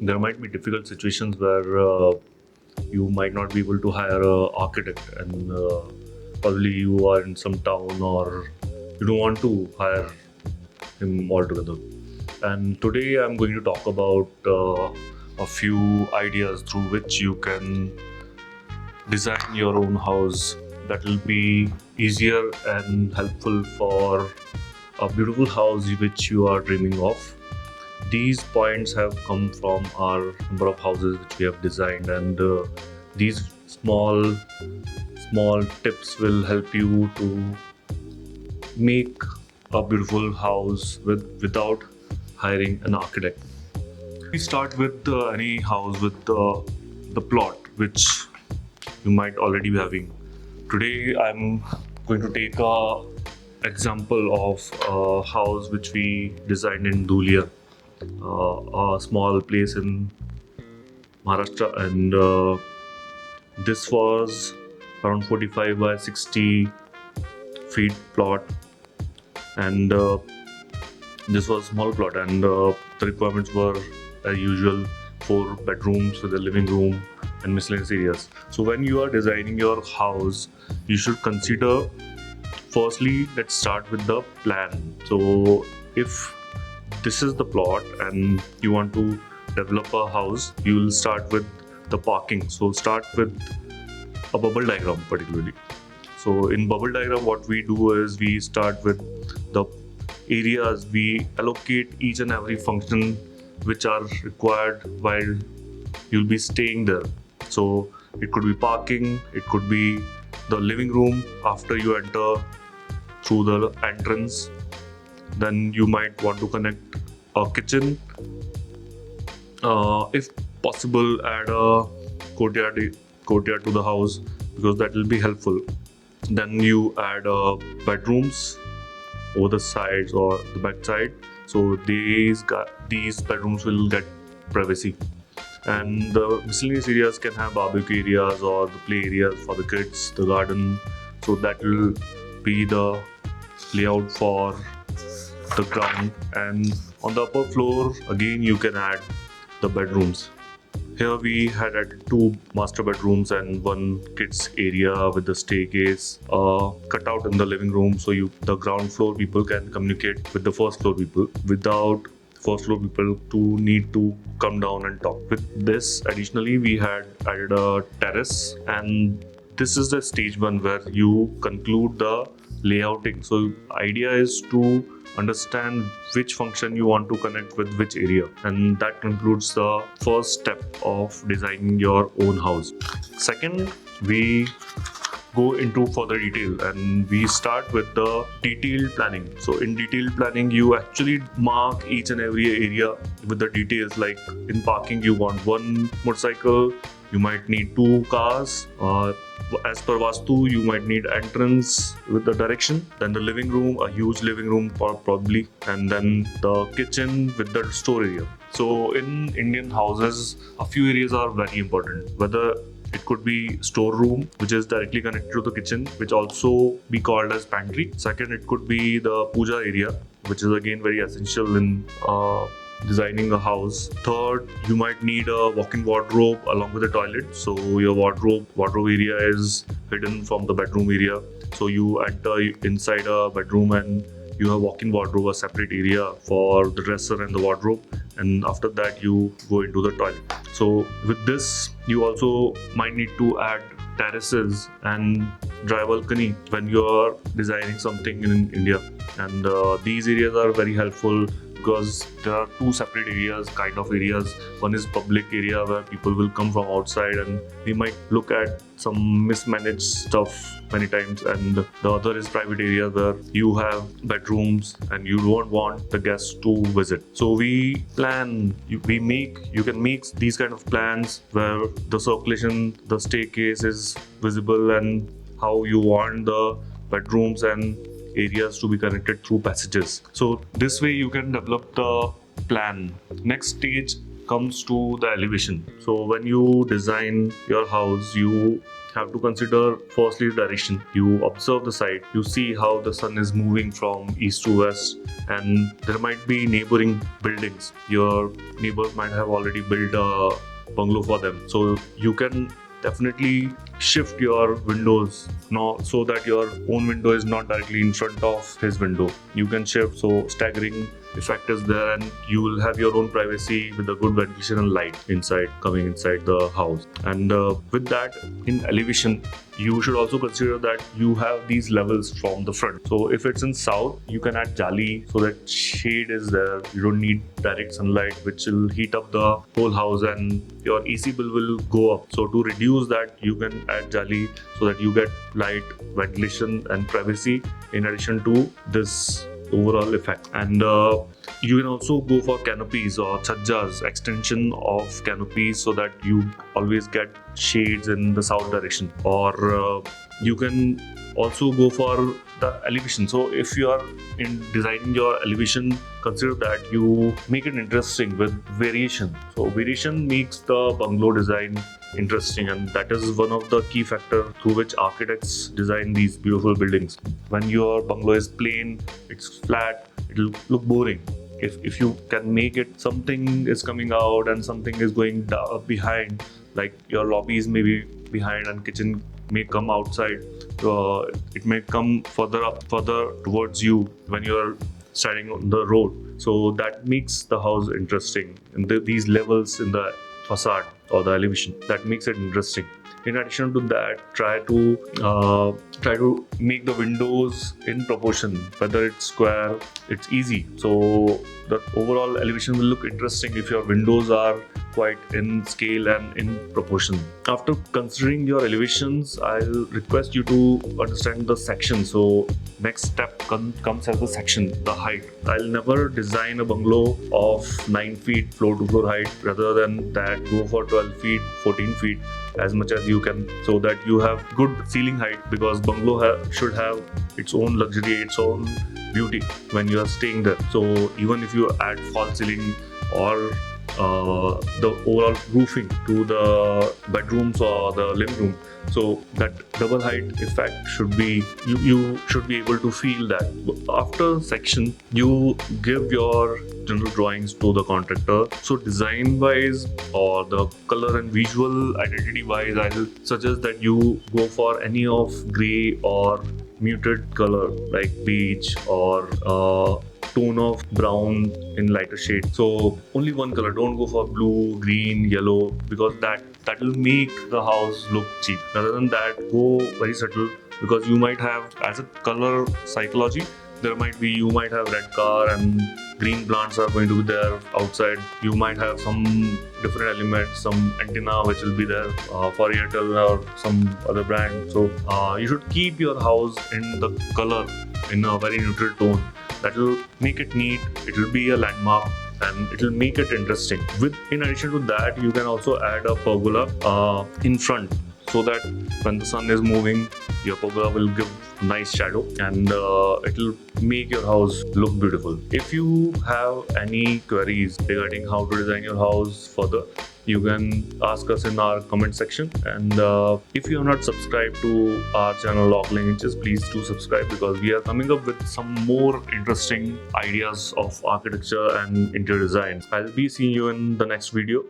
there might be difficult situations where you might not be able to hire a architect, and probably you are in some town or you don't want to hire him altogether. And today I'm going to talk about a few ideas through which you can design your own house that will be easier and helpful for a beautiful house which you are dreaming of. These points have come from our number of houses which we have designed, and these small tips will help you to make a beautiful house without hiring an architect. We start with any house with the plot which you might already be having. Today I'm going to take a example of a house which we designed in Dhulia, a small place in Maharashtra, and this was around 45 by 60 feet plot, and this was small plot, and the requirements were as usual: 4 bedrooms with a living room and miscellaneous areas. So when you are designing your house, you should consider, firstly, let's start with the plan. So if this is the plot and you want to develop a house, you will start with the parking. So start with a bubble diagram particularly. So in bubble diagram, what we do is we start with the areas, we allocate each and every function which are required while you'll be staying there. So it could be parking, it could be the living room after you enter through the entrance. Then you might want to connect a kitchen. If possible, add a courtyard to the house, because that will be helpful. Then you add bedrooms over the sides or the back side. So these bedrooms will get privacy. And the miscellaneous areas can have barbecue areas or the play areas for the kids, the garden. So that will be the layout for the ground. And on the upper floor, again, you can add the bedrooms. Here we had added 2 master bedrooms and 1 kids area with the staircase cut out in the living room, so the ground floor people can communicate with the first floor people without first floor people to need to come down and talk. With this, additionally, we had added a terrace, and this is the stage 1 where you conclude the layouting. So idea is to understand which function you want to connect with which area, and that concludes the first step of designing your own house. Second, we go into further detail and we start with the detailed planning. So in detailed planning, you actually mark each and every area with the details. Like in parking, you want 1 motorcycle, you might need 2 cars. As per Vastu, you might need entrance with the direction, then the living room, a huge living room probably, and then the kitchen with the store area. So in Indian houses, a few areas are very important. Whether it could be storeroom, which is directly connected to the kitchen, which also be called as pantry. Second, it could be the puja area, which is again very essential in designing a house. Third, you might need a walk-in wardrobe along with the toilet. So your wardrobe area is hidden from the bedroom area. So you enter inside a bedroom and you have walk-in wardrobe, a separate area for the dresser and the wardrobe. And after that, you go into the toilet. So with this, you also might need to add terraces and dry balcony when you are designing something in India. And these areas are very helpful because there are 2 separate kind of areas. One is public area where people will come from outside and we might look at some mismanaged stuff many times, and the other is private area where you have bedrooms and you don't want the guests to visit. So we plan, you can make these kind of plans where the circulation, the staircase is visible, and how you want the bedrooms and areas to be connected through passages. So this way you can develop the plan. Next stage comes to the elevation. So when you design your house, you have to consider firstly the direction. You observe the site, you see how the sun is moving from east to west, and there might be neighboring buildings. Your neighbors might have already built a bungalow for them, so you can definitely shift your windows now so that your own window is not directly in front of his window. You can shift, so staggering effect is there, and you will have your own privacy with a good ventilation and light inside coming inside the house. And with that, in elevation, you should also consider that you have these levels from the front. So if it's in south, you can add jali so that shade is there. You don't need direct sunlight, which will heat up the whole house, and your AC bill will go up. So to reduce that, you can add jali so that you get light, ventilation, and privacy in addition to this overall effect. And you can also go for canopies or chajjas, extension of canopies, so that you always get shades in the south direction. Or you can also go for the elevation. So if you are in designing your elevation, consider that you make it interesting with variation. So variation makes the bungalow design interesting, and that is one of the key factors through which architects design these beautiful buildings. When your bungalow is plain, it's flat, it'll look boring. If you can make it, something is coming out and something is going behind, like your lobbies may be behind and kitchen may come outside. It may come further towards you when you're standing on the road. So that makes the house interesting. And these levels in the facade or the elevation, that makes it interesting. In addition to that, try to make the windows in proportion. Whether it's square, it's easy. So the overall elevation will look interesting if your windows are quite in scale and in proportion. After considering your elevations, I'll request you to understand the section. So next step comes as the section, the height. I'll never design a bungalow of 9 feet floor to floor height. Rather than that, go for 12 feet, 14 feet, as much as you can, so that you have good ceiling height, because bungalow should have its own luxury, its own beauty when you are staying there. So even if you add false ceiling or the overall roofing to the bedrooms or the living room, so that double height effect should be, you should be able to feel that. After section, you give your general drawings to the contractor. So design wise or the color and visual identity wise, I'll suggest that you go for any of gray or muted color like beige or tone of brown in lighter shade. So only one color. Don't go for blue, green, yellow, because that will make the house look cheap. Rather than that, go very subtle, because you might have, as a color psychology, you might have red car and green plants are going to be there outside. You might have some different elements, some antenna which will be there for Airtel or some other brand. So you should keep your house in the color in a very neutral tone. That will make it neat, it will be a landmark, and it will make it interesting. In addition to that, you can also add a pergola in front, so that when the sun is moving, your pergola will give nice shadow, and it will make your house look beautiful. If you have any queries regarding how to design your house further, you can ask us in our comment section. And if you are not subscribed to our channel Ogling Inches, please do subscribe, because we are coming up with some more interesting ideas of architecture and interior design. I'll be seeing you in the next video.